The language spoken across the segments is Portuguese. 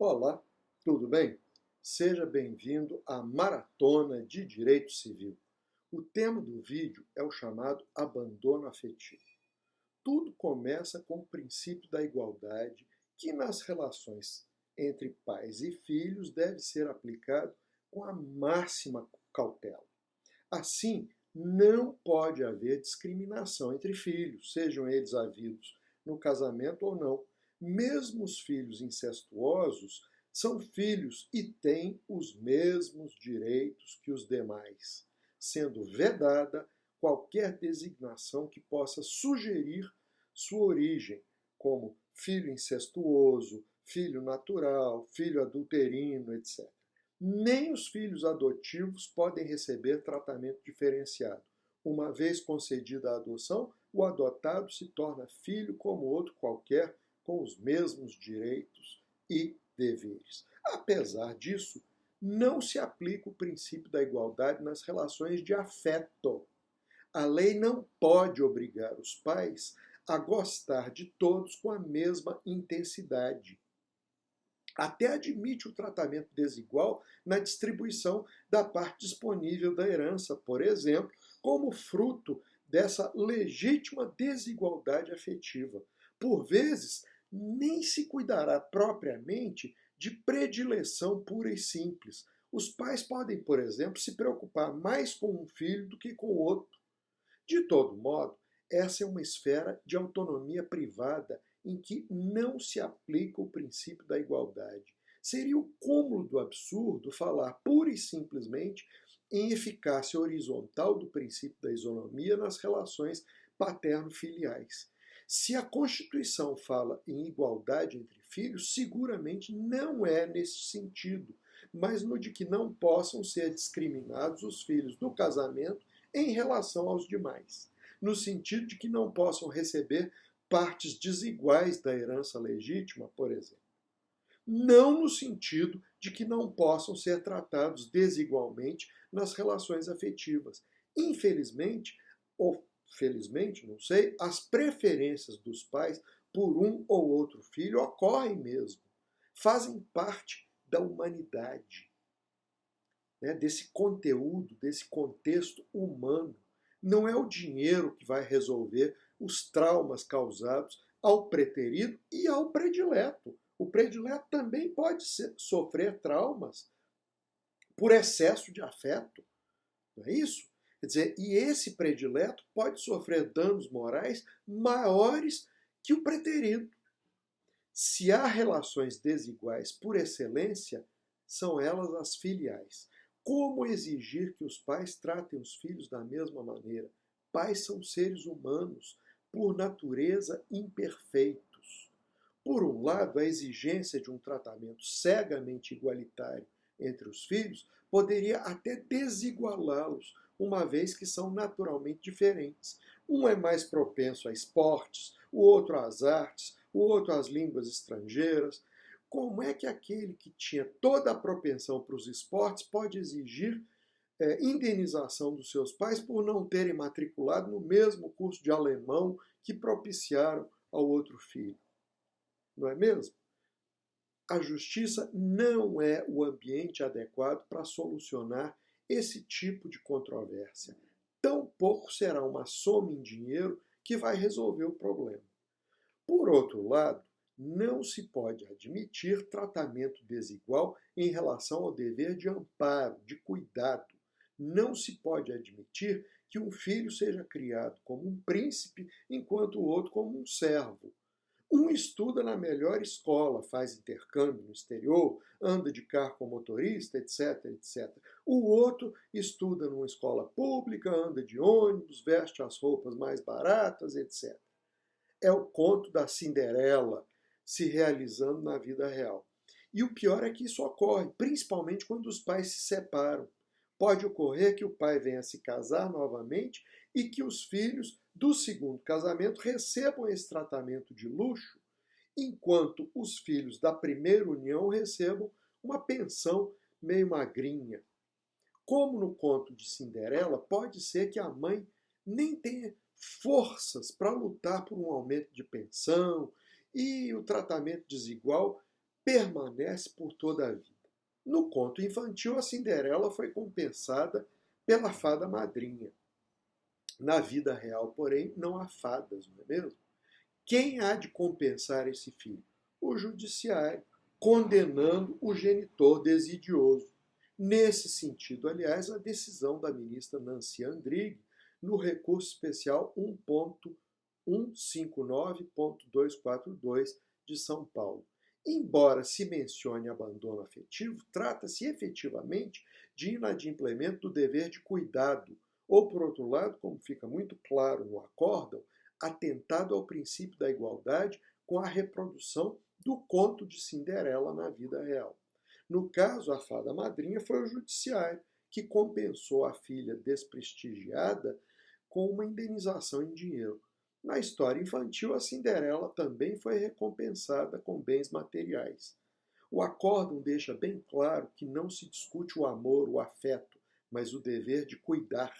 Olá, tudo bem? Seja bem-vindo à Maratona de Direito Civil. O tema do vídeo é o chamado abandono afetivo. Tudo começa com o princípio da igualdade, que nas relações entre pais e filhos deve ser aplicado com a máxima cautela. Assim, não pode haver discriminação entre filhos, sejam eles havidos no casamento ou não. Mesmo os filhos incestuosos são filhos e têm os mesmos direitos que os demais, sendo vedada qualquer designação que possa sugerir sua origem, como filho incestuoso, filho natural, filho adulterino, etc. Nem os filhos adotivos podem receber tratamento diferenciado. Uma vez concedida a adoção, o adotado se torna filho como outro qualquer, com os mesmos direitos e deveres. Apesar disso, não se aplica o princípio da igualdade nas relações de afeto. A lei não pode obrigar os pais a gostar de todos com a mesma intensidade. Até admite o tratamento desigual na distribuição da parte disponível da herança, por exemplo, como fruto dessa legítima desigualdade afetiva. Por vezes, nem se cuidará propriamente de predileção pura e simples. Os pais podem, por exemplo, se preocupar mais com um filho do que com o outro. De todo modo, essa é uma esfera de autonomia privada em que não se aplica o princípio da igualdade. Seria o cúmulo do absurdo falar pura e simplesmente em eficácia horizontal do princípio da isonomia nas relações paterno-filiais. Se a Constituição fala em igualdade entre filhos, seguramente não é nesse sentido, mas no de que não possam ser discriminados os filhos do casamento em relação aos demais, no sentido de que não possam receber partes desiguais da herança legítima, por exemplo. Não no sentido de que não possam ser tratados desigualmente nas relações afetivas. Infelizmente, ou felizmente, não sei, as preferências dos pais por um ou outro filho ocorrem mesmo. Fazem parte da humanidade, né, desse conteúdo, desse contexto humano. Não é o dinheiro que vai resolver os traumas causados ao preterido e ao predileto. O predileto também pode sofrer traumas por excesso de afeto, não é isso? Quer dizer, e esse predileto pode sofrer danos morais maiores que o preterido. Se há relações desiguais por excelência, são elas as filiais. Como exigir que os pais tratem os filhos da mesma maneira? Pais são seres humanos, por natureza imperfeitos. Por um lado, a exigência de um tratamento cegamente igualitário entre os filhos poderia até desigualá-los, uma vez que são naturalmente diferentes. Um é mais propenso a esportes, o outro às artes, o outro às línguas estrangeiras. Como é que aquele que tinha toda a propensão para os esportes pode exigir indenização dos seus pais por não terem matriculado no mesmo curso de alemão que propiciaram ao outro filho? Não é mesmo? A justiça não é o ambiente adequado para solucionar esse tipo de controvérsia. Tampouco será uma soma em dinheiro que vai resolver o problema. Por outro lado, não se pode admitir tratamento desigual em relação ao dever de amparo, de cuidado. Não se pode admitir que um filho seja criado como um príncipe, enquanto o outro como um servo. Um estuda na melhor escola, faz intercâmbio no exterior, anda de carro com motorista, etc, etc. O outro estuda numa escola pública, anda de ônibus, veste as roupas mais baratas, etc. É o conto da Cinderela se realizando na vida real. E o pior é que isso ocorre, principalmente quando os pais se separam. Pode ocorrer que o pai venha a se casar novamente e que os filhos do segundo casamento recebam esse tratamento de luxo, enquanto os filhos da primeira união recebam uma pensão meio magrinha. Como no conto de Cinderela, pode ser que a mãe nem tenha forças para lutar por um aumento de pensão e o tratamento desigual permanece por toda a vida. No conto infantil, a Cinderela foi compensada pela fada madrinha. Na vida real, porém, não há fadas, não é mesmo? Quem há de compensar esse filho? O judiciário, condenando o genitor desidioso. Nesse sentido, aliás, a decisão da ministra Nancy Andrighi, no recurso especial 1.159.242 de São Paulo. Embora se mencione abandono afetivo, trata-se efetivamente de inadimplemento do dever de cuidado, ou, por outro lado, como fica muito claro no acórdão, atentado ao princípio da igualdade com a reprodução do conto de Cinderela na vida real. No caso, a fada madrinha foi o judiciário, que compensou a filha desprestigiada com uma indenização em dinheiro. Na história infantil, a Cinderela também foi recompensada com bens materiais. O acórdão deixa bem claro que não se discute o amor, o afeto, mas o dever de cuidar.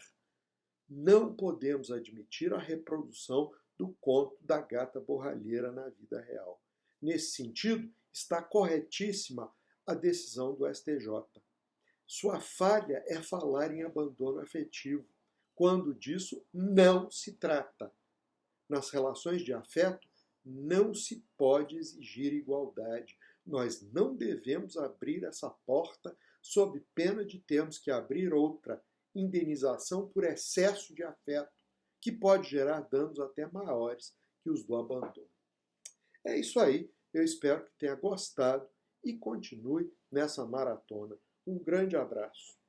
Não podemos admitir a reprodução do conto da gata borralheira na vida real. Nesse sentido, está corretíssima a decisão do STJ. Sua falha é falar em abandono afetivo, quando disso não se trata. Nas relações de afeto, não se pode exigir igualdade. Nós não devemos abrir essa porta sob pena de termos que abrir outra, indenização por excesso de afeto, que pode gerar danos até maiores que os do abandono. É isso aí, eu espero que tenha gostado e continue nessa maratona. Um grande abraço.